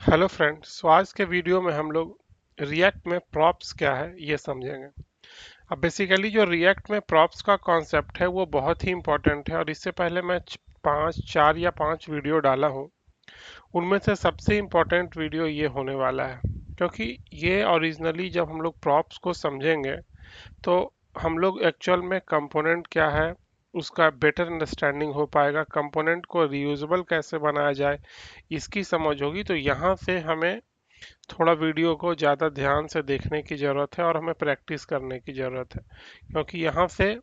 Hello friends, तो आज के वीडियो में हम लोग रिएक्ट में प्रॉप्स क्या है ये समझेंगे। अब बेसिकली जो रिएक्ट में प्रॉप्स का कॉन्सेप्ट है वो बहुत ही इंपॉर्टेंट है और इससे पहले मैं पाँच चार या पांच वीडियो डाला हूँ। उनमें से सबसे इम्पोर्टेंट वीडियो ये होने वाला है, क्योंकि ये ओरिजिनली जब हम लोग प्रॉप्स को समझेंगे तो हम लोग एक्चुअल में कंपोनेंट क्या है उसका बेटर अंडरस्टैंडिंग हो पाएगा। कंपोनेंट को रीयूजेबल कैसे बनाया जाए इसकी समझ होगी। तो यहाँ से हमें थोड़ा वीडियो को ज़्यादा ध्यान से देखने की ज़रूरत है और हमें प्रैक्टिस करने की ज़रूरत है, क्योंकि यहाँ से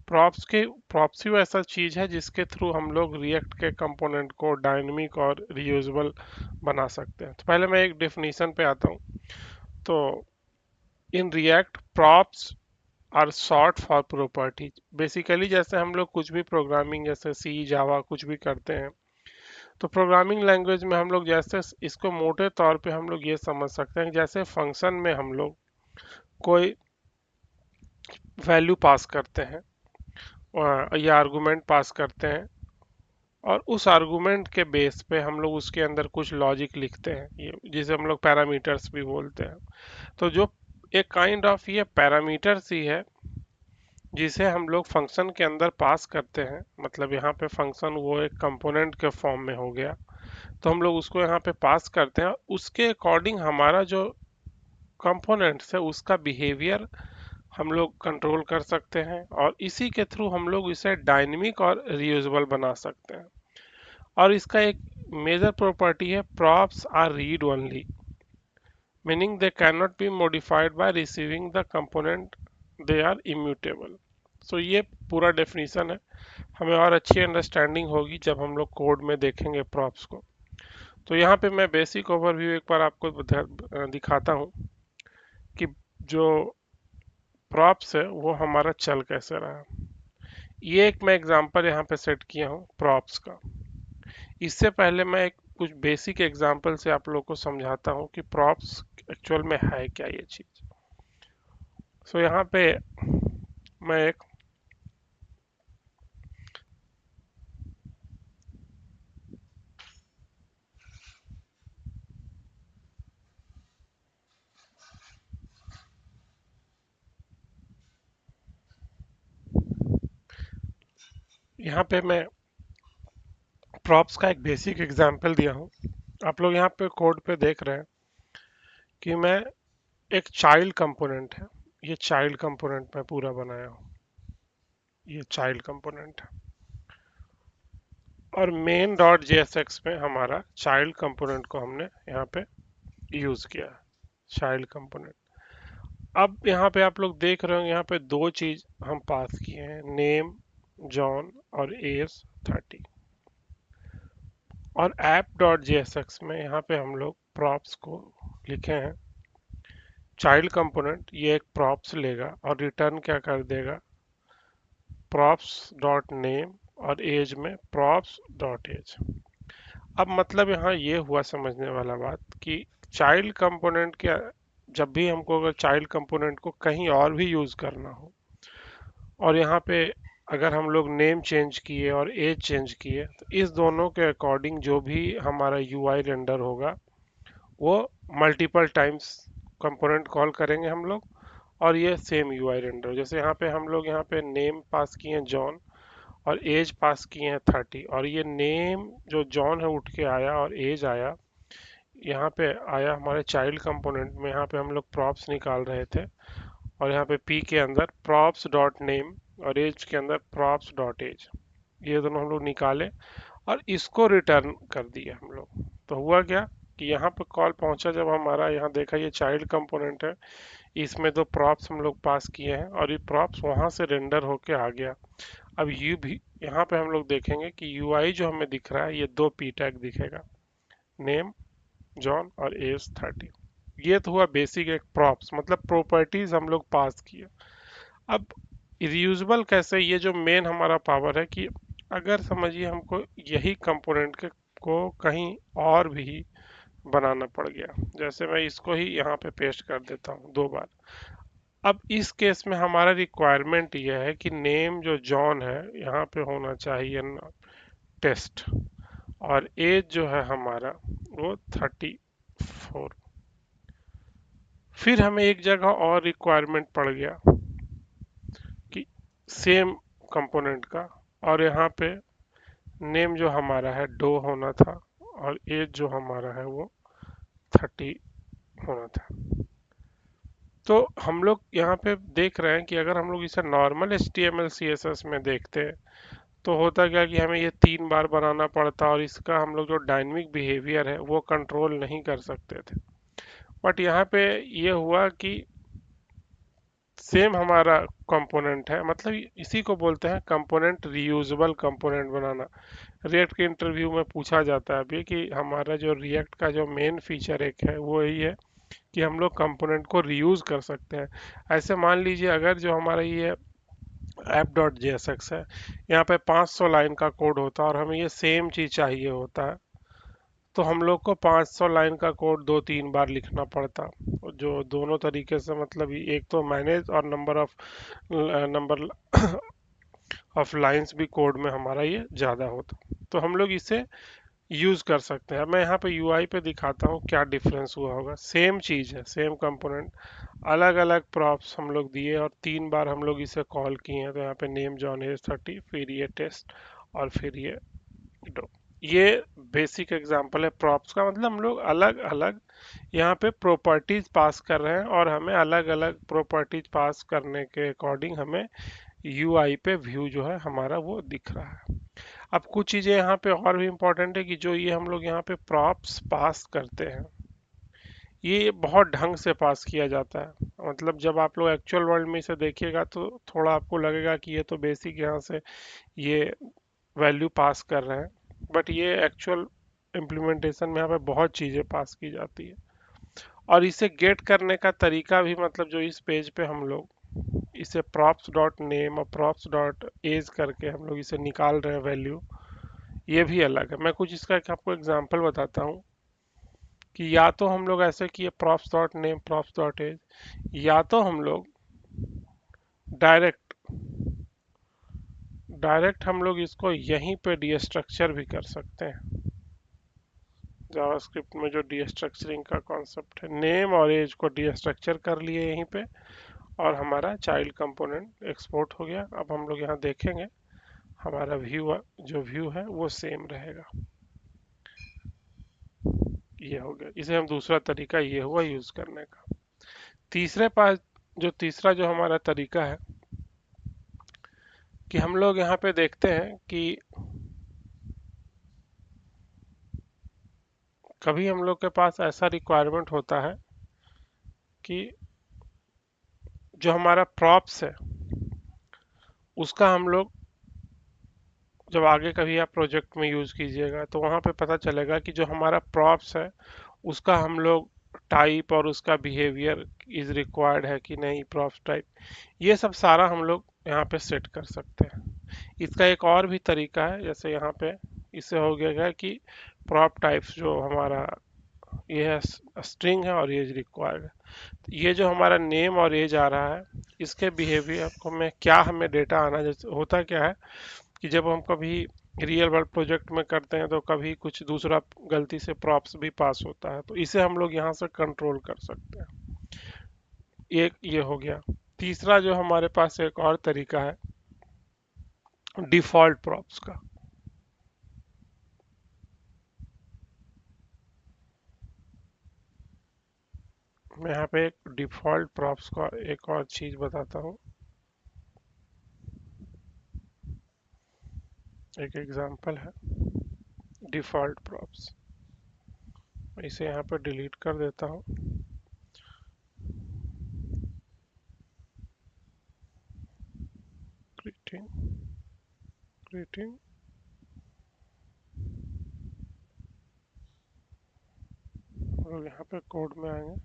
प्रॉप्स ही ऐसा चीज़ है जिसके थ्रू हम लोग रिएक्ट के कंपोनेंट को डायनेमिक और रीयूजेबल बना सकते हैं। तो पहले मैं एक डेफिनेशन पे आता हूँ। तो in React props are short for properties. Basically जैसे हम लोग कुछ भी प्रोग्रामिंग जैसे सी जावा कुछ भी करते हैं, तो प्रोग्रामिंग लैंग्वेज में हम लोग जैसे इसको मोटे तौर पे हम लोग ये समझ सकते हैं कि जैसे फंक्शन में हम लोग कोई वैल्यू पास करते हैं या आर्गुमेंट पास करते हैं, और उस आर्गुमेंट के बेस पे हम लोग उसके अंदर कुछ लॉजिक लिखते हैं, ये जिसे हम लोग पैरामीटर्स भी बोलते हैं। तो जो एक काइंड ऑफ ये पैरामीटर्स ही है जिसे हम लोग फंक्शन के अंदर पास करते हैं। मतलब यहाँ पे फंक्शन वो एक कंपोनेंट के फॉर्म में हो गया, तो हम लोग उसको यहाँ पे पास करते हैं। उसके अकॉर्डिंग हमारा जो कंपोनेंट्स है उसका बिहेवियर हम लोग कंट्रोल कर सकते हैं, और इसी के थ्रू हम लोग इसे डायनेमिक और रियूजेबल बना सकते हैं। और इसका एक मेजर प्रॉपर्टी है props are read only, meaning they can not be modified by receiving the component, they are immutable. So ये पूरा डेफिनेशन है। हमें और अच्छी अंडरस्टैंडिंग होगी जब हम लोग कोड में देखेंगे प्रॉप्स को। तो यहाँ पे मैं बेसिक ओवरव्यू एक बार आपको दिखाता हूँ कि जो प्रॉप्स है वो हमारा चल कैसे रहा है। ये एक मैं एग्जांपल यहाँ पे सेट किया हूँ प्रॉप्स का। इससे पहले मैं एक कुछ बेसिक एग्जांपल से आप लोग को समझाता हूँ कि प्रॉप्स एक्चुअल में है क्या ये चीज। सो यहाँ पे मैं एक यहाँ पे मैं प्रॉप्स का एक बेसिक एग्जांपल दिया हूँ। आप लोग यहाँ पे कोड पे देख रहे हैं कि मैं एक चाइल्ड कंपोनेंट है, ये चाइल्ड कंपोनेंट मैं पूरा बनाया हूँ, ये चाइल्ड कंपोनेंट है। और मेन डॉट जेएसएक्स में हमारा चाइल्ड कंपोनेंट को हमने यहाँ पे यूज किया है, चाइल्ड कंपोनेंट। अब यहाँ पे आप लोग देख रहे हो यहाँ पे दो चीज हम पास किए हैं, नेम जॉन और एज 30। और ऐप डॉट जेएसएक्स में यहाँ पे हम लोग प्रॉप्स को लिखे हैं। चाइल्ड कंपोनेंट ये एक प्रॉप्स लेगा और रिटर्न क्या कर देगा, प्रॉप्स डॉट नेम, और एज में प्रॉप्स डॉट एज। अब मतलब यहाँ ये हुआ समझने वाला बात कि चाइल्ड कंपोनेंट के जब भी हमको अगर चाइल्ड कंपोनेंट को कहीं और भी यूज करना हो, और यहाँ पे अगर हम लोग नेम चेंज किए और एज चेंज किए, तो इस दोनों के अकॉर्डिंग जो भी हमारा यूआई रेंडर होगा वो मल्टीपल टाइम्स कंपोनेंट कॉल करेंगे हम लोग, और ये सेम यूआई रेंडर। जैसे यहाँ पे हम लोग यहाँ पे नेम पास किए हैं जॉन और एज पास किए हैं 30, और ये नेम जो जॉन है उठ के आया और एज आया, यहाँ पे आया हमारे चाइल्ड कंपोनेंट में। यहाँ पे हम लोग प्रॉप्स निकाल रहे थे, और यहाँ पे पी के अंदर प्रॉप्स डॉट नेम और एज के अंदर प्रॉप्स डॉट एज, ये दोनों हम लोग निकाले और इसको रिटर्न कर दिया हम लोग। तो हुआ क्या कि यहाँ पे कॉल पहुंचा, जब हमारा यहाँ देखा ये चाइल्ड कंपोनेंट है, इसमें दो प्रॉप्स हम लोग पास किए हैं और ये प्रॉप्स वहां से रेंडर होके आ गया। अब यू भी यहाँ पे हम लोग देखेंगे कि यूआई जो हमें दिख रहा है ये दो पी टैग दिखेगा, नेम जॉन और एज 30। ये तो हुआ बेसिक एक प्रॉप्स, मतलब प्रॉपर्टीज हम लोग पास किए। अब रियूजेबल कैसे, ये जो मेन हमारा पावर है कि अगर समझिए हमको यही कंपोनेंट के को कहीं और भी बनाना पड़ गया, जैसे मैं इसको ही यहाँ पे पेस्ट कर देता हूँ दो बार। अब इस केस में हमारा रिक्वायरमेंट यह है कि नेम जो जॉन है यहाँ पे होना चाहिए टेस्ट, और एज जो है हमारा वो 30 4। फिर हमें एक जगह और रिक्वायरमेंट पड़ गया कि सेम कंपोनेंट का, और यहाँ पे नेम जो हमारा है डो होना था और एज जो हमारा है वो 30 होना था। तो हम लोग यहाँ पे देख रहे हैं कि अगर हम लोग इसे नॉर्मल HTML CSS में देखते हैं तो होता क्या कि हमें ये 3 बार बनाना पड़ता और इसका हम लोग जो डायनेमिक बिहेवियर है वो कंट्रोल नहीं कर सकते थे। बट यहाँ पे ये हुआ कि सेम हमारा कंपोनेंट है, मतलब इसी को बोलते हैं कंपोनेंट रीयूजेबल कंपोनेंट बनाना। रिएक्ट के इंटरव्यू में पूछा जाता है अभी कि हमारा जो रिएक्ट का जो मेन फीचर एक है वो यही है कि हम लोग कंपोनेंट को रीयूज कर सकते हैं। ऐसे मान लीजिए अगर जो हमारा ये app.jsx है, यहाँ पे 500 लाइन का कोड होता है और हमें ये सेम चीज चाहिए होता है, तो हम लोग को 500 लाइन का कोड 2-3 बार लिखना पड़ता, जो दोनों तरीके से, मतलब एक तो मैनेज और नंबर ऑफ लाइंस भी कोड में हमारा ये ज़्यादा होता। तो हम लोग इसे यूज़ कर सकते हैं। मैं यहाँ पे यूआई पे दिखाता हूँ क्या डिफरेंस हुआ होगा। सेम चीज़ है, सेम कंपोनेंट, अलग अलग प्रॉप्स हम लोग दिए और 3 बार हम लोग इसे कॉल किए हैं। तो यहाँ पे नेम जॉन एज 30, फिर ये टेस्ट और फिर ये डो। ये बेसिक एग्जांपल है प्रॉप्स का, मतलब हम लोग अलग अलग यहाँ पे प्रॉपर्टीज पास कर रहे हैं और हमें अलग अलग प्रॉपर्टीज पास करने के अकॉर्डिंग हमें यूआई पे व्यू जो है हमारा वो दिख रहा है। अब कुछ चीज़ें यहाँ पे और भी इम्पोर्टेंट है कि जो ये हम लोग यहाँ पे प्रॉप्स पास करते हैं ये बहुत ढंग से पास किया जाता है। मतलब जब आप लोग एक्चुअल वर्ल्ड में इसे देखिएगा तो थोड़ा आपको लगेगा कि ये तो बेसिक यहाँ से ये वैल्यू पास कर रहे हैं, बट ये एक्चुअल इम्प्लीमेंटेशन में यहाँ पे बहुत चीज़ें पास की जाती है। और इसे गेट करने का तरीका भी, मतलब जो इस पेज पे हम लोग इसे props डॉट नेम और props डॉट एज करके हम लोग इसे निकाल रहे हैं वैल्यू, ये भी अलग है। मैं कुछ इसका एक आपको एग्जांपल बताता हूँ कि या तो हम लोग ऐसे किए props dot name props dot age, या तो हम लोग डायरेक्ट डायरेक्ट हम लोग इसको यहीं पे डीस्ट्रक्चर भी कर सकते हैं। जावास्क्रिप्ट में जो डीस्ट्रक्चरिंग का कॉन्सेप्ट है, नेम और एज को डीस्ट्रक्चर कर लिए यहीं पे और हमारा चाइल्ड कंपोनेंट एक्सपोर्ट हो गया। अब हम लोग यहाँ देखेंगे हमारा व्यू है वो सेम रहेगा। ये हो गया, इसे हम दूसरा तरीका ये हुआ यूज करने का। तीसरे पास तीसरा जो हमारा तरीका है कि हम लोग यहाँ पे देखते हैं कि कभी हम लोग के पास ऐसा रिक्वायरमेंट होता है कि जो हमारा प्रॉप्स है उसका हम लोग जब आगे कभी आप प्रोजेक्ट में यूज कीजिएगा तो वहाँ पे पता चलेगा कि जो हमारा प्रॉप्स है उसका हम लोग टाइप और उसका बिहेवियर इज रिक्वायर्ड है कि नहीं, प्रॉप्स टाइप, ये सब सारा हम लोग यहाँ पे सेट कर सकते हैं। इसका एक और भी तरीका है, जैसे यहाँ पे इससे हो गया कि प्रॉप टाइप्स जो हमारा ये है स्ट्रिंग है और ये रिक्वायर्ड है। ये जो हमारा नेम और एज आ रहा है इसके बिहेवियर को में क्या हमें डेटा आना, जैसे होता क्या है कि जब हम कभी रियल वर्ल्ड प्रोजेक्ट में करते हैं तो कभी कुछ दूसरा गलती से प्रॉप्स भी पास होता है, तो इसे हम लोग यहाँ से कंट्रोल कर सकते हैं। एक ये हो गया। तीसरा जो हमारे पास एक और तरीका है डिफॉल्ट प्रॉप्स का। मैं यहाँ पे एक डिफॉल्ट प्रॉप्स का एक और चीज बताता हूँ, एक एग्जांपल है डिफॉल्ट प्रॉप्स। इसे यहाँ पे डिलीट कर देता हूँ। ग्रीटिंग ग्रीटिंग और यहाँ पे कोड में आएंगे।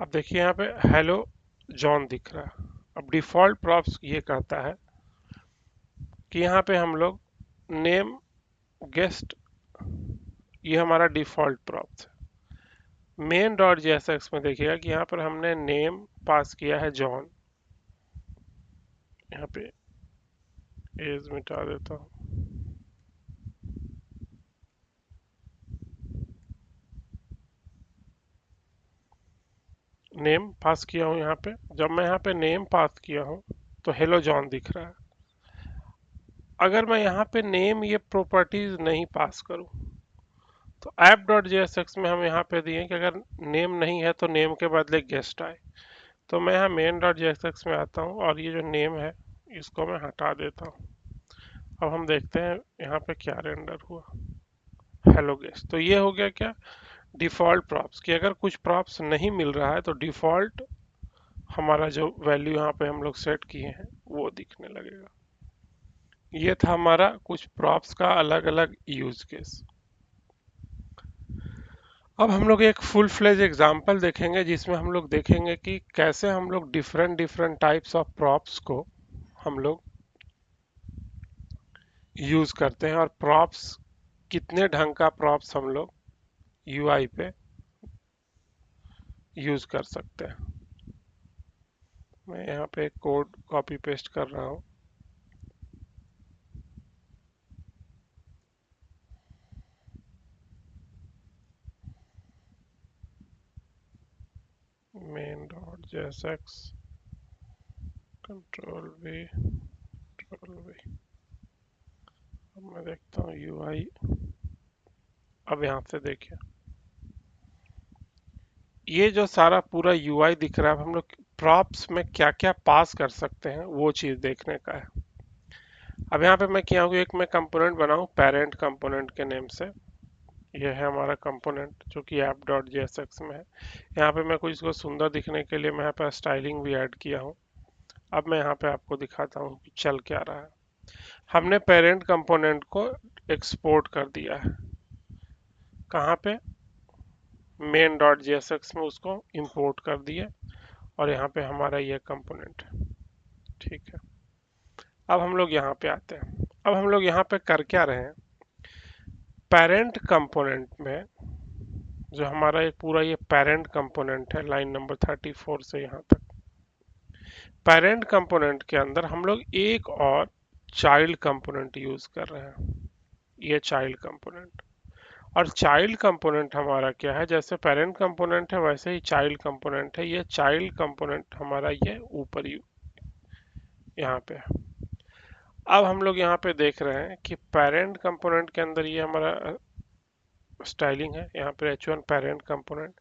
अब देखिए यहाँ पे हेलो जॉन दिख रहा है। अब डिफॉल्ट प्रॉप्स ये कहता है कि यहाँ पे हम लोग नेम गेस्ट, ये हमारा डिफॉल्ट प्रॉप्स है। मेन डॉट जेएसएक्स में देखिएगा कि यहाँ पर हमने नेम पास किया है जॉन, यहाँ पे एज मिटा देता हूँ। नेम पास किया हूँ यहाँ पे। जब मैं यहाँ पे नेम पास किया हूँ तो हेलो जॉन दिख रहा है। अगर मैं यहाँ पे नेम ये प्रॉपर्टीज नहीं पास करूँ तो ऐप डॉट जेएसएक्स में हम यहाँ पे दिए कि अगर नेम नहीं है तो नेम के बदले गेस्ट आए। तो मैं यहाँ मेन डॉट जेएसएक्स में आता हूँ और ये जो नेम है इसको मैं हटा देता हूँ। अब हम देखते हैं यहाँ पे क्या रेंडर हुआ, हेलो गेस्ट। तो ये हो गया क्या, डिफॉल्ट प्रॉप्स, कि अगर कुछ प्रॉप्स नहीं मिल रहा है तो डिफॉल्ट हमारा जो वैल्यू यहाँ पे हम लोग सेट किए हैं वो दिखने लगेगा। ये था हमारा कुछ प्रॉप्स का अलग अलग यूज केस। अब हम लोग एक फुल फ्लेज एग्जांपल देखेंगे जिसमें हम लोग देखेंगे कि कैसे हम लोग different different types of props को हम लोग यूज करते हैं और प्रॉप्स कितने ढंग का प्रॉप्स हम लोग यूआई पे यूज कर सकते हैं। मैं यहाँ पे एक कोड कॉपी पेस्ट कर रहा हूँ। Main dot JSX control we control we. अब मैं देखता हूँ यूआई। अब यहाँ से देखिए ये जो सारा पूरा यूआई दिख रहा है, हम लोग प्रॉप्स में क्या क्या पास कर सकते हैं वो चीज़ देखने का है। अब यहाँ पे मैं क्या हूँ, एक मैं कंपोनेंट बनाऊँ पेरेंट कंपोनेंट के नेम से। ये है हमारा कंपोनेंट जो कि ऐप डॉट जेएसएक्स में है। यहाँ पे मैं कुछ इसको सुंदर दिखने के लिए मैं यहाँ पे स्टाइलिंग भी ऐड किया हूँ। अब मैं यहाँ पे आपको दिखाता हूँ कि चल क्या रहा है। हमने पेरेंट कंपोनेंट को एक्सपोर्ट कर दिया है, कहाँ पे, मेन डॉट जेएसएक्स में उसको इंपोर्ट कर दिया और यहाँ पे हमारा ये कंपोनेंट है। ठीक है, अब हम लोग यहाँ पे आते हैं। अब हम लोग यहाँ पे कर क्या रहे हैं, पेरेंट कंपोनेंट में जो हमारा ये पूरा ये पेरेंट कंपोनेंट है लाइन नंबर 34 से यहाँ तक, पेरेंट कंपोनेंट के अंदर हम लोग एक और चाइल्ड कंपोनेंट यूज कर रहे हैं, ये चाइल्ड कंपोनेंट। और चाइल्ड कंपोनेंट हमारा क्या है, जैसे पेरेंट कंपोनेंट है वैसे ही चाइल्ड कंपोनेंट है। ये चाइल्ड कंपोनेंट हमारा ये ऊपर यहाँ पे। अब हम लोग यहाँ पे देख रहे हैं कि पेरेंट कंपोनेंट के अंदर ये हमारा स्टाइलिंग है, यहाँ पे h1 पेरेंट कंपोनेंट।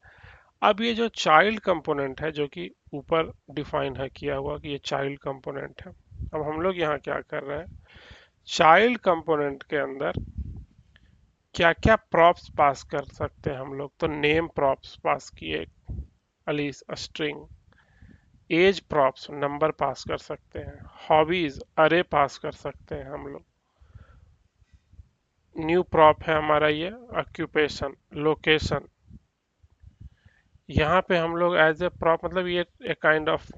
अब ये जो चाइल्ड कंपोनेंट है जो कि ऊपर डिफाइन है किया हुआ कि ये चाइल्ड कंपोनेंट है। अब हम लोग यहाँ क्या कर रहे हैं, चाइल्ड कंपोनेंट के अंदर क्या क्या प्रॉप्स पास कर सकते हैं हम लोग, तो नेम प्रॉप्स पास किए, अलीस स्ट्रिंग, एज प्रॉप्स नंबर पास कर सकते हैं, हॉबीज अरे पास कर सकते हैं हम लोग। न्यू प्रॉप है हमारा ये ऑक्यूपेशन, लोकेशन। यहाँ पे हम लोग एज ए प्रॉप मतलब ये एक काइंड ऑफ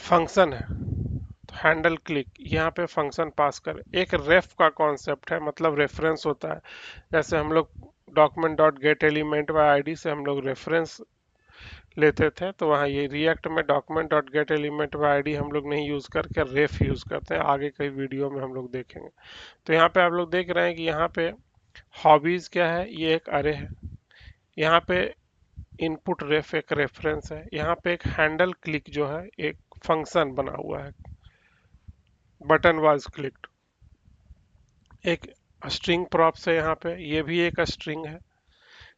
फंक्शन है, तो हैंडल क्लिक यहाँ पे फंक्शन पास कर। एक रेफ का कॉन्सेप्ट है, मतलब रेफरेंस होता है। जैसे हम लोग document dot gate element by ID से हम लोग रेफरेंस लेते थे, तो वहाँ ये रिएक्ट में document dot gate element by ID हम लोग नहीं यूज करके रेफ यूज करते हैं, आगे कई वीडियो में हम लोग देखेंगे। तो यहाँ पे आप लोग देख रहे हैं कि यहाँ पे हॉबीज क्या है, ये एक अरे है। यहाँ पे इनपुट रेफ एक रेफरेंस है। यहाँ पे एक हैंडल क्लिक जो है एक फंक्शन बना हुआ है, बटन वाज क्लिक्ड। एक स्ट्रिंग प्रॉप्स है यहाँ पे, ये भी एक स्ट्रिंग है।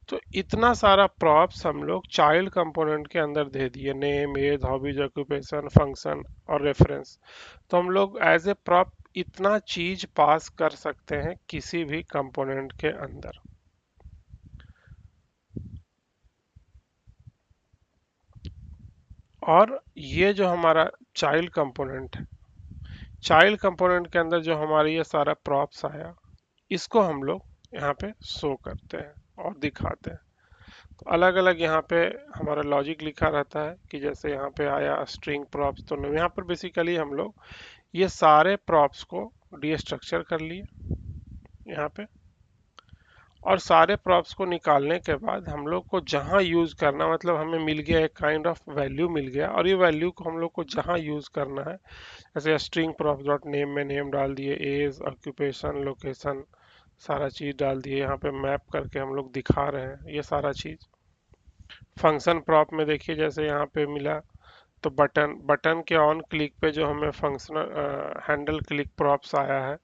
तो इतना सारा प्रॉप्स हम लोग चाइल्ड कंपोनेंट के अंदर दे दिए, name age hobbies occupation function और रेफरेंस। तो हम लोग एज ए प्रॉप इतना चीज पास कर सकते हैं किसी भी कंपोनेंट के अंदर। और ये जो हमारा चाइल्ड कंपोनेंट है, चाइल्ड कंपोनेंट के अंदर जो हमारा ये सारा प्रॉप्स आया, इसको हम लोग यहाँ पे शो करते हैं और दिखाते हैं। तो अलग अलग यहाँ पे हमारा लॉजिक लिखा रहता है कि जैसे यहाँ पे आया स्ट्रिंग प्रॉप्स, तो यहाँ पर बेसिकली हम लोग ये सारे प्रॉप्स को डीस्ट्रक्चर कर लिए यहाँ पे, और सारे प्रॉप्स को निकालने के बाद हम लोग को जहाँ यूज करना, मतलब हमें मिल गया एक काइंड ऑफ वैल्यू मिल गया, और ये वैल्यू को हम लोग को जहाँ यूज करना है, जैसे स्ट्रिंग प्रॉप्स डॉट नेम में नेम डाल दिए, एज ऑक्यूपेशन लोकेशन सारा चीज डाल दिए, यहाँ पे मैप करके हम लोग दिखा रहे हैं ये सारा चीज। फंक्शन प्रॉप में देखिए जैसे यहाँ पे मिला, तो बटन बटन के ऑन क्लिक पे जो हमें फंक्शनल हैंडल क्लिक प्रॉप्स आया है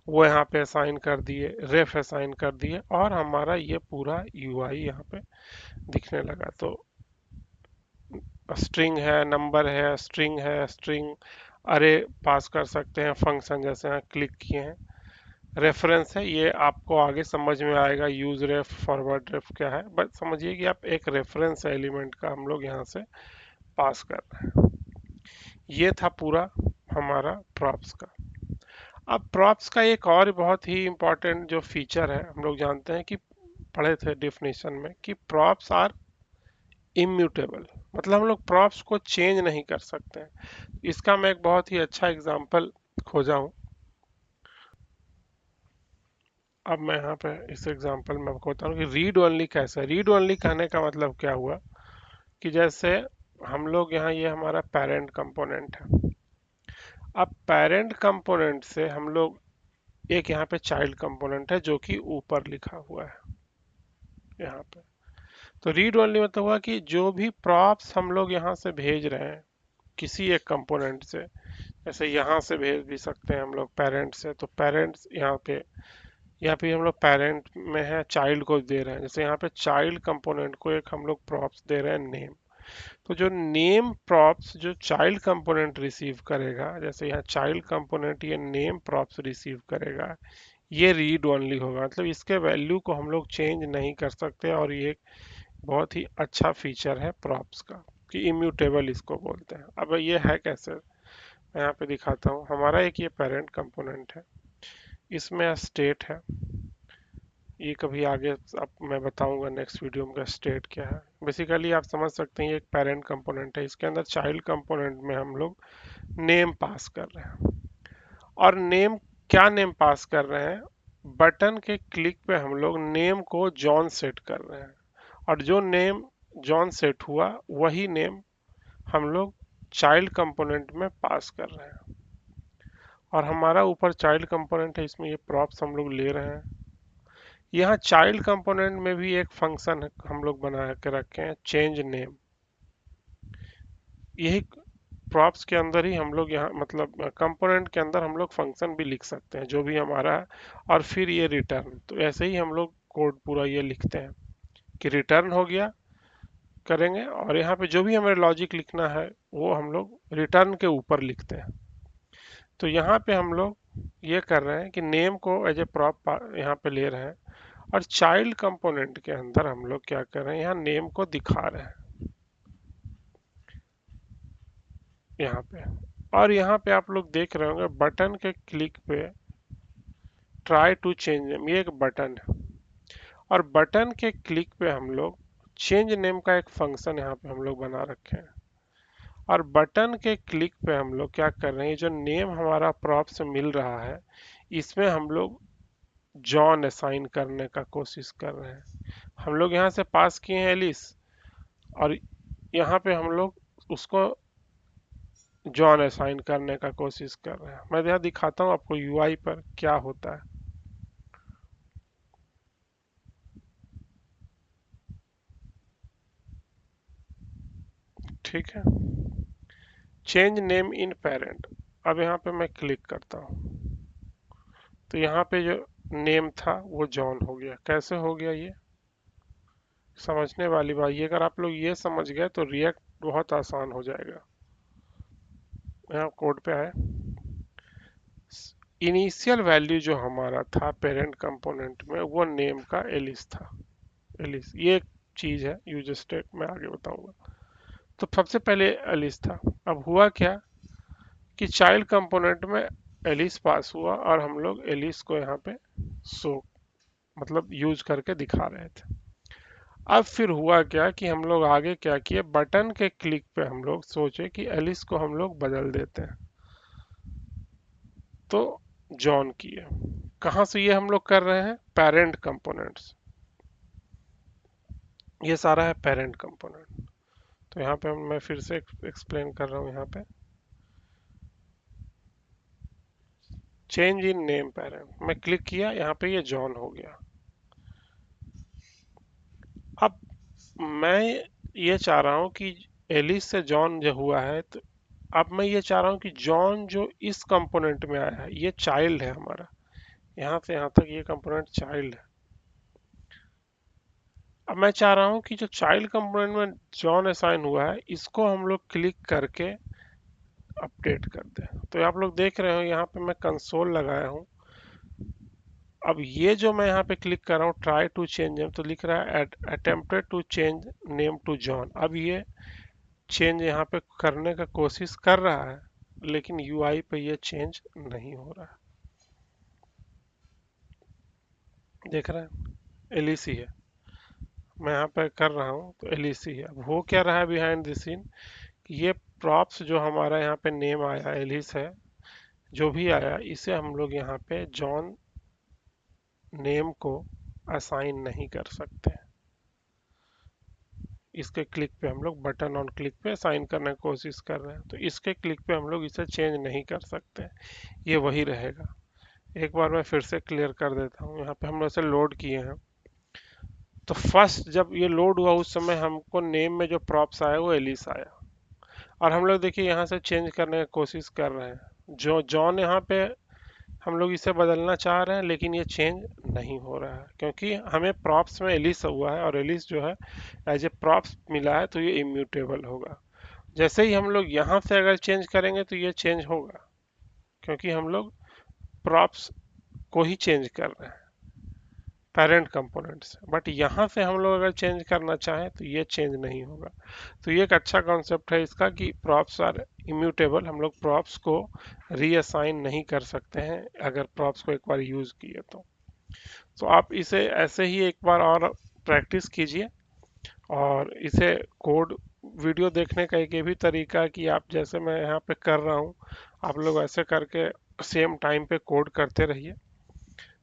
वो यहाँ पे असाइन कर दिए, रेफ असाइन कर दिए, और हमारा ये पूरा यूआई यहाँ पे दिखने लगा। तो स्ट्रिंग है, नंबर है, स्ट्रिंग अरे पास कर सकते हैं फंक्शन, जैसे यहाँ क्लिक किए हैं। रेफरेंस है, ये आपको आगे समझ में आएगा यूज रेफ फॉरवर्ड रेफ क्या है, बस समझिए कि आप एक रेफरेंस एलिमेंट का हम लोग यहाँ से पास कर रहे हैं। ये था पूरा हमारा प्रॉप्स का। अब प्रॉप्स का एक और बहुत ही इंपॉर्टेंट जो फीचर है, हम लोग जानते हैं कि पढ़े थे डेफिनेशन में कि प्रॉप्स आर इम्यूटेबल, मतलब हम लोग प्रॉप्स को चेंज नहीं कर सकते हैं। इसका मैं एक बहुत ही अच्छा एग्जांपल खोजा हूँ। अब मैं यहाँ पे इस एग्जांपल में आपको बताऊँ कि रीड ओनली कैसे है। रीड ओनली कहने का मतलब क्या हुआ कि जैसे हम लोग यहाँ, ये हमारा पेरेंट कंपोनेंट है। अब पेरेंट कंपोनेंट से हम लोग एक यहाँ पे चाइल्ड कंपोनेंट है जो कि ऊपर लिखा हुआ है यहाँ पे। तो रीड ओनली मतलब हुआ कि जो भी प्रॉप्स हम लोग यहाँ से भेज रहे हैं किसी एक कंपोनेंट से, जैसे यहाँ से भेज भी सकते हैं हम लोग पेरेंट से, तो पेरेंट्स यहाँ पे हम लोग पेरेंट में है चाइल्ड को दे रहे हैं, जैसे यहाँ पे चाइल्ड कंपोनेंट को एक हम लोग प्रॉप्स दे रहे हैं नेम। तो जो नेम प्रॉप्स जो चाइल्ड कंपोनेंट रिसीव करेगा, जैसे यहाँ चाइल्ड कंपोनेंट ये नेम प्रॉप्स रिसीव करेगा, ये रीड ओनली होगा, मतलब इसके वैल्यू को हम लोग चेंज नहीं कर सकते। और ये एक बहुत ही अच्छा फीचर है प्रॉप्स का कि इम्यूटेबल इसको बोलते हैं। अब ये है कैसे, मैं यहाँ पे दिखाता हूँ। हमारा एक ये पेरेंट कंपोनेंट है, इसमें स्टेट है, ये कभी आगे अब मैं बताऊंगा नेक्स्ट वीडियो में स्टेट क्या है। बेसिकली आप समझ सकते हैं ये एक पेरेंट कंपोनेंट है, इसके अंदर चाइल्ड कंपोनेंट में हम लोग नेम पास कर रहे हैं। और नेम, क्या नेम पास कर रहे हैं, बटन के क्लिक पे हम लोग नेम को जॉन सेट कर रहे हैं, और जो नेम जॉन सेट हुआ वही नेम हम लोग चाइल्ड कंपोनेंट में पास कर रहे हैं। और हमारा ऊपर चाइल्ड कंपोनेंट है, इसमें ये प्रॉप्स हम लोग ले रहे हैं। यहाँ चाइल्ड कंपोनेंट में भी एक फंक्शन हम लोग बना के रखे हैं, चेंज नेम। यही प्रॉप्स के अंदर ही हम लोग यहाँ, मतलब कंपोनेंट के अंदर हम लोग फंक्शन भी लिख सकते हैं जो भी हमारा है, और फिर ये रिटर्न। तो ऐसे ही हम लोग कोड पूरा ये लिखते हैं कि रिटर्न हो गया करेंगे, और यहाँ पे जो भी हमें लॉजिक लिखना है वो हम लोग रिटर्न के ऊपर लिखते हैं। तो यहाँ पे हम लोग ये कर रहे हैं कि नेम को एज ए प्रॉप यहाँ पे ले रहे हैं, और चाइल्ड कंपोनेंट के अंदर हम लोग क्या कर रहे हैं, यहाँ नेम को दिखा रहे हैं यहाँ पे। और यहाँ पे आप लोग देख रहे होंगे बटन के क्लिक पे ट्राई टू चेंज नेम, ये एक बटन है, और बटन के क्लिक पे हम लोग चेंज नेम का एक फंक्शन यहाँ पे हम लोग बना रखे हैं। और बटन के क्लिक पे हम लोग क्या कर रहे हैं, जो नेम हमारा प्रॉप से मिल रहा है इसमें हम लोग जॉन असाइन करने का कोशिश कर रहे हैं। हम लोग यहाँ से पास किए हैं एलिस, और यहाँ पे हम लोग उसको जॉन असाइन करने का कोशिश कर रहे हैं। मैं यहाँ दिखाता हूँ आपको यूआई पर क्या होता है। ठीक है, चेंज नेम इन पेरेंट। अब यहाँ पे मैं क्लिक करता हूँ, तो यहाँ पे जो नेम था वो जॉन हो गया। कैसे हो गया ये समझने वाली बात, ये अगर आप लोग ये समझ गए तो रिएक्ट बहुत आसान हो जाएगा। यहाँ कोड पे आए, इनिशियल वैल्यू जो हमारा था पेरेंट कंपोनेंट में वो नेम का एलिस था। एलिस ये एक चीज है, यूजर स्टेट में आगे बताऊंगा। तो सबसे पहले एलिस था। अब हुआ क्या कि चाइल्ड कंपोनेंट में एलिस पास हुआ, और हम लोग एलिस को यहाँ पे शो, मतलब यूज करके दिखा रहे थे। अब फिर हुआ क्या कि हम लोग आगे क्या किए, बटन के क्लिक पे हम लोग सोचे कि एलिस को हम लोग बदल देते हैं, तो जॉन किए। कहाँ से ये हम लोग कर रहे हैं, पेरेंट कंपोनेंट्स, ये सारा है पेरेंट कंपोनेंट। तो यहाँ पे मैं फिर से एक्सप्लेन कर रहा हूँ। यहाँ पे चेंज इन नेम पेरेंट मैं क्लिक किया, यहाँ पे ये जॉन हो गया। अब मैं ये चाह रहा हूँ कि एलिस से जॉन जो हुआ है, तो अब मैं ये चाह रहा हूँ कि जॉन जो इस कंपोनेंट में आया है ये चाइल्ड है हमारा, यहाँ से यहाँ तक ये कंपोनेंट चाइल्ड है। अब मैं चाह रहा हूँ कि जो चाइल्ड कंपोनेंट में जॉन असाइन हुआ है इसको हम लोग क्लिक करके अपडेट कर दें। तो आप लोग देख रहे हो यहाँ पे मैं कंसोल लगाया हूँ। अब ये जो मैं यहाँ पे क्लिक कर रहा हूँ ट्राई टू चेंज नेम, तो लिख रहा है attempted to change name to John. अब ये चेंज यहाँ पे करने का कोशिश कर रहा है लेकिन यूआई पे ये चेंज नहीं हो रहा है। देख रहे हैं एलईसी है, मैं यहाँ पे कर रहा हूँ तो एलईसी है। अब हो क्या रहा है बिहाइंड द सीन, ये प्रॉप्स जो हमारा यहाँ पे नेम आया एलिस है, जो भी आया इसे हम लोग यहाँ पे जॉन नेम को असाइन नहीं कर सकते। इसके क्लिक पे हम लोग बटन ऑन क्लिक पे साइन करने की कोशिश कर रहे हैं, तो इसके क्लिक पे हम लोग इसे चेंज नहीं कर सकते, ये वही रहेगा। एक बार मैं फिर से क्लियर कर देता हूँ। यहाँ पे हम लोग इसे लोड किए हैं, तो फर्स्ट जब ये लोड हुआ उस समय हमको नेम में जो प्रॉप्स आया वो एलिस आया, और हम लोग देखिए यहाँ से चेंज करने की कोशिश कर रहे हैं। जो जॉन यहाँ पे हम लोग इसे बदलना चाह रहे हैं लेकिन ये चेंज नहीं हो रहा है क्योंकि हमें प्रॉप्स में एलिस हुआ है और एलिस जो है एज ए प्रॉप्स मिला है, तो ये इम्यूटेबल होगा। जैसे ही हम लोग यहाँ से अगर चेंज करेंगे तो ये चेंज होगा क्योंकि हम लोग प्रॉप्स को ही चेंज कर रहे हैं पेरेंट कंपोनेंट से। बट यहाँ से हम लोग अगर चेंज करना चाहें तो ये चेंज नहीं होगा। तो ये एक अच्छा कॉन्सेप्ट है इसका कि प्रॉप्स आर इम्यूटेबल, हम लोग प्रॉप्स को रीअसाइन नहीं कर सकते हैं अगर प्रॉप्स को एक बार यूज किए तो आप इसे ऐसे ही एक बार और प्रैक्टिस कीजिए। और इसे कोड वीडियो देखने का एक ये भी तरीका है कि आप जैसे मैं यहाँ पे कर रहा हूँ आप लोग ऐसे करके सेम टाइम पे कोड करते रहिए,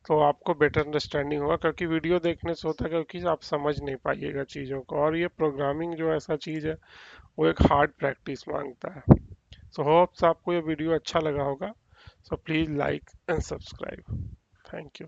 तो आपको बेटर अंडरस्टैंडिंग होगा। क्योंकि वीडियो देखने से होता है क्योंकि आप समझ नहीं पाइएगा चीज़ों को, और ये प्रोग्रामिंग जो ऐसा चीज़ है वो एक हार्ड प्रैक्टिस मांगता है। सो होप्स आपको ये वीडियो अच्छा लगा होगा। So please like and subscribe. Thank you.